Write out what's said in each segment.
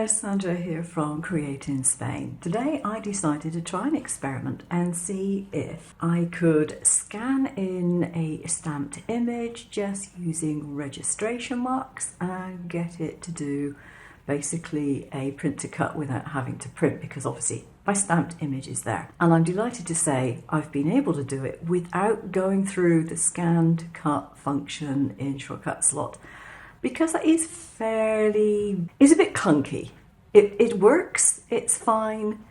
guys, Sandra here from Createinspain. Today I decided to try an experiment and see if I could scan in a stamped image just using registration marks and get it to do basically a print to cut without having to print, because obviously my stamped image is there. And I'm delighted to say I've been able to do it without going through the scan to cut function in Shortcut slot, because that is it's a bit clunky. It works, it's fine,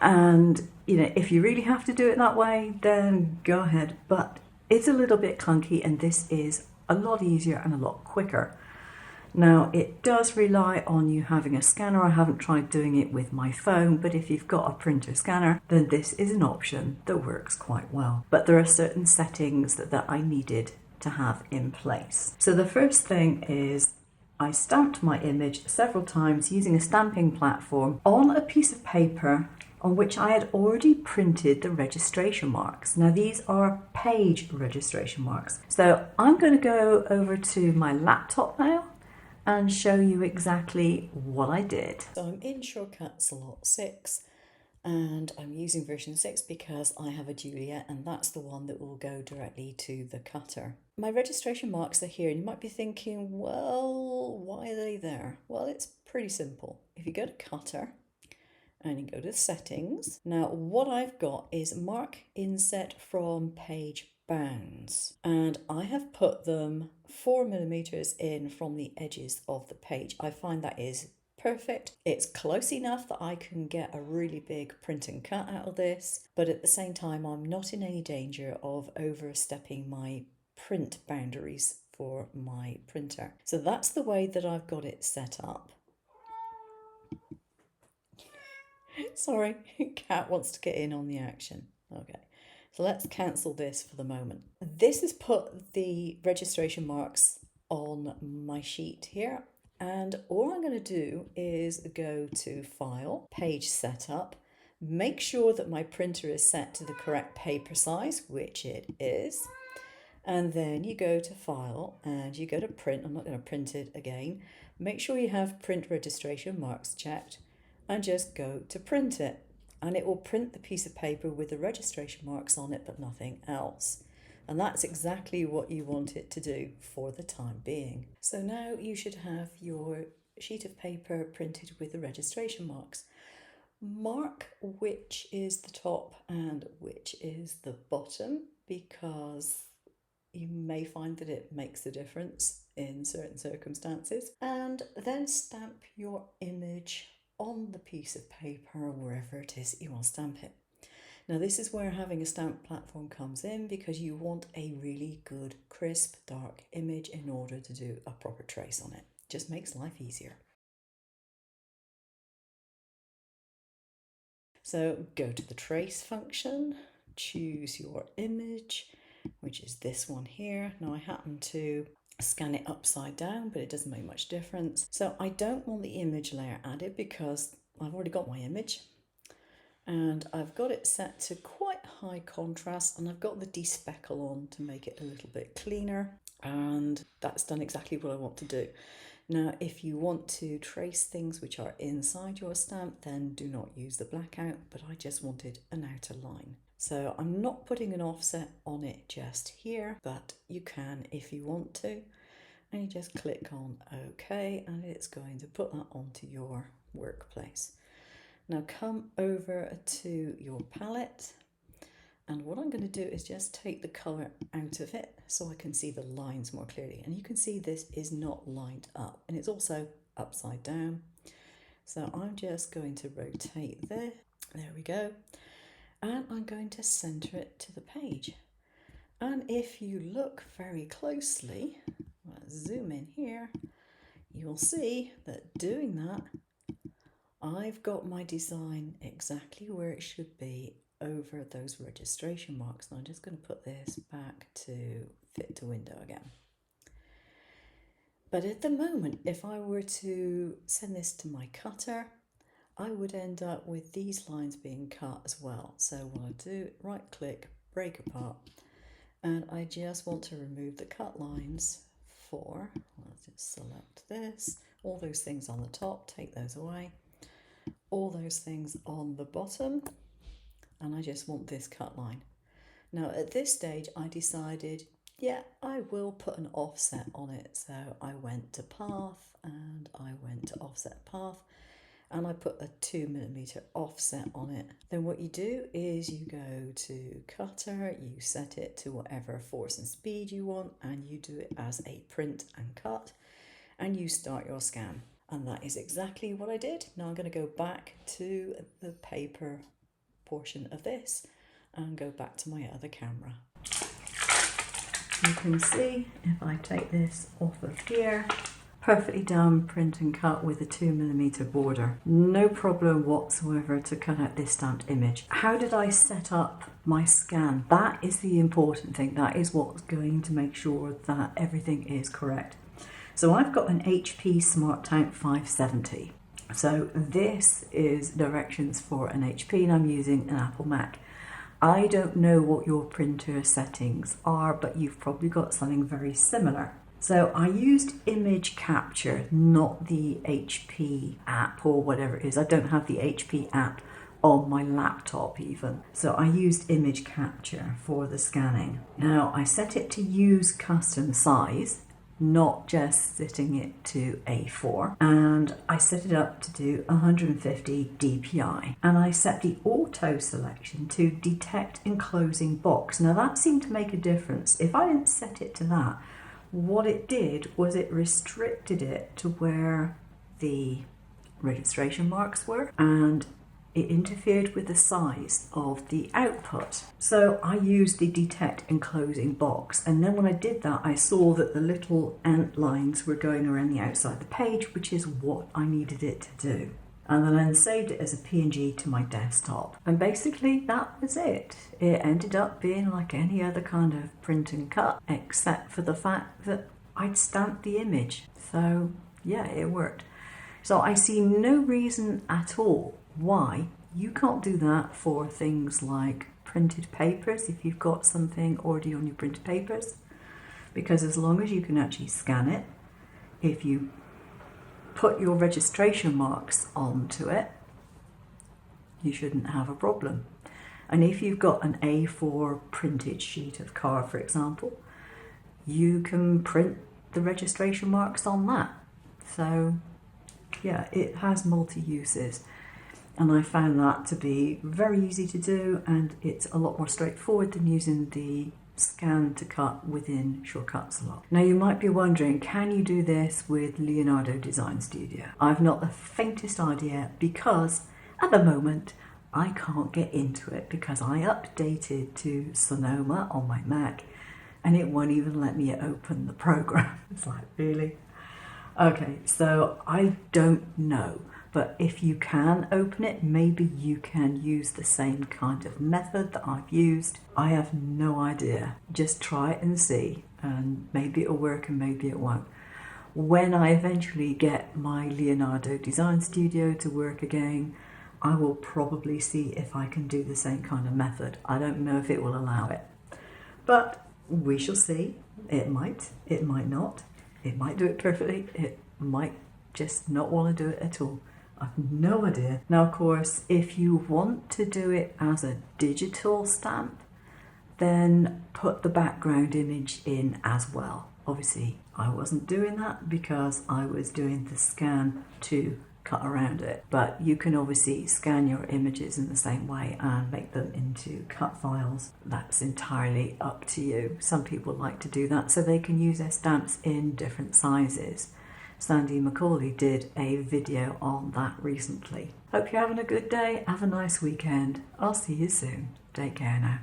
and if you really have to do it that way, then go ahead, but it's a little bit clunky, and this is a lot easier and a lot quicker. Now, it does rely on you having a scanner. I haven't tried doing it with my phone, but if you've got a printer scanner, then this is an option that works quite well. But there are certain settings that I needed to have in place. So the first thing is I stamped my image several times using a stamping platform on a piece of paper on which I had already printed the registration marks. Now these are page registration marks. So I'm going to go over to my laptop now and show you exactly what I did. So I'm in Shortcut slot 6. And I'm using version 6 because I have a Juliet, and that's the one that will go directly to the cutter. My registration marks are here, and you might be thinking, well, why are they there? Well, it's pretty simple. If you go to cutter and you go to settings, now what I've got is mark inset from page bounds, and I have put them 4mm in from the edges of the page. I find that is perfect. It's close enough that I can get a really big print and cut out of this, but at the same time I'm not in any danger of overstepping my print boundaries for my printer. So that's the way that I've got it set up. Sorry, cat wants to get in on the action. Okay, so let's cancel this for the moment. This has put the registration marks on my sheet here. And all I'm going to do is go to File, Page Setup, make sure that my printer is set to the correct paper size, which it is. And then you go to File and you go to Print. I'm not going to print it again. Make sure you have Print Registration Marks checked and just go to Print it. And it will print the piece of paper with the registration marks on it, but nothing else. And that's exactly what you want it to do for the time being. So now you should have your sheet of paper printed with the registration marks. Mark which is the top and which is the bottom, because you may find that it makes a difference in certain circumstances. And then stamp your image on the piece of paper, wherever it is you want to stamp it. Now this is where having a stamp platform comes in, because you want a really good, crisp, dark image in order to do a proper trace on it. Just makes life easier. So go to the trace function, choose your image, which is this one here. Now I happen to scan it upside down, but it doesn't make much difference. So I don't want the image layer added because I've already got my image. And I've got it set to quite high contrast, and I've got the despeckle on to make it a little bit cleaner, and that's done exactly what I want to do. Now if you want to trace things which are inside your stamp, then do not use the blackout, but I just wanted an outer line. So I'm not putting an offset on it just here, but you can if you want to, and you just click on OK, and it's going to put that onto your workplace. Now come over to your palette, and what I'm going to do is just take the colour out of it so I can see the lines more clearly. And you can see this is not lined up, and it's also upside down. So I'm just going to rotate this. There we go. And I'm going to centre it to the page. And if you look very closely, let's zoom in here, you'll see that doing that, I've got my design exactly where it should be over those registration marks. And I'm just going to put this back to fit to window again. But at the moment, if I were to send this to my cutter, I would end up with these lines being cut as well. So what I do, right click, break apart, and I just want to remove the cut lines for, let's just select this. All those things on the top, take those away. All those things on the bottom, and I just want this cut line. Now at this stage I decided, yeah, I will put an offset on it. So I went to path and I went to offset path and I put a 2mm offset on it. Then what you do is you go to cutter, you set it to whatever force and speed you want, and you do it as a print and cut, and you start your scan. And that is exactly what I did. Now I'm going to go back to the paper portion of this and go back to my other camera. You can see if I take this off of here, perfectly done print and cut with a 2mm border. No problem whatsoever to cut out this stamped image. How did I set up my scan? That is the important thing. That is what's going to make sure that everything is correct. So I've got an HP Smart Tank 570. So this is directions for an HP and I'm using an Apple Mac. I don't know what your printer settings are, but you've probably got something very similar. So I used image capture, not the HP app or whatever it is. I don't have the HP app on my laptop even. So I used image capture for the scanning. Now I set it to use custom size, not just setting it to A4, and I set it up to do 150 dpi, and I set the auto selection to detect enclosing box. Now that seemed to make a difference. If I didn't set it to that, what it did was it restricted it to where the registration marks were, and it interfered with the size of the output. So I used the detect enclosing box, and then when I did that I saw that the little ant lines were going around the outside of the page, which is what I needed it to do. And then I saved it as a PNG to my desktop, and basically that was it. It ended up being like any other kind of print and cut, except for the fact that I'd stamped the image. So yeah, it worked. So I see no reason at all why you can't do that for things like printed papers, if you've got something already on your printed papers, because as long as you can actually scan it, if you put your registration marks onto it, you shouldn't have a problem. And if you've got an A4 printed sheet of card, for example, you can print the registration marks on that. So yeah, it has multi-uses. And I found that to be very easy to do, and it's a lot more straightforward than using the scan to cut within Shortcuts a lot. Now you might be wondering, can you do this with Leonardo Design Studio? I've not the faintest idea, because at the moment I can't get into it because I updated to Sonoma on my Mac and it won't even let me open the program. It's like, really? Okay, so I don't know. But if you can open it, maybe you can use the same kind of method that I've used. I have no idea. Just try it and see, and maybe it'll work and maybe it won't. When I eventually get my Leonardo Design Studio to work again, I will probably see if I can do the same kind of method. I don't know if it will allow it, but we shall see. It might not. It might do it perfectly. It might just not want to do it at all. I've no idea. Now, of course, if you want to do it as a digital stamp, then put the background image in as well. Obviously, I wasn't doing that because I was doing the scan to cut around it. But you can obviously scan your images in the same way and make them into cut files. That's entirely up to you. Some people like to do that so they can use their stamps in different sizes. Sandy McCauley did a video on that recently. Hope you're having a good day. Have a nice weekend. I'll see you soon. Take care now.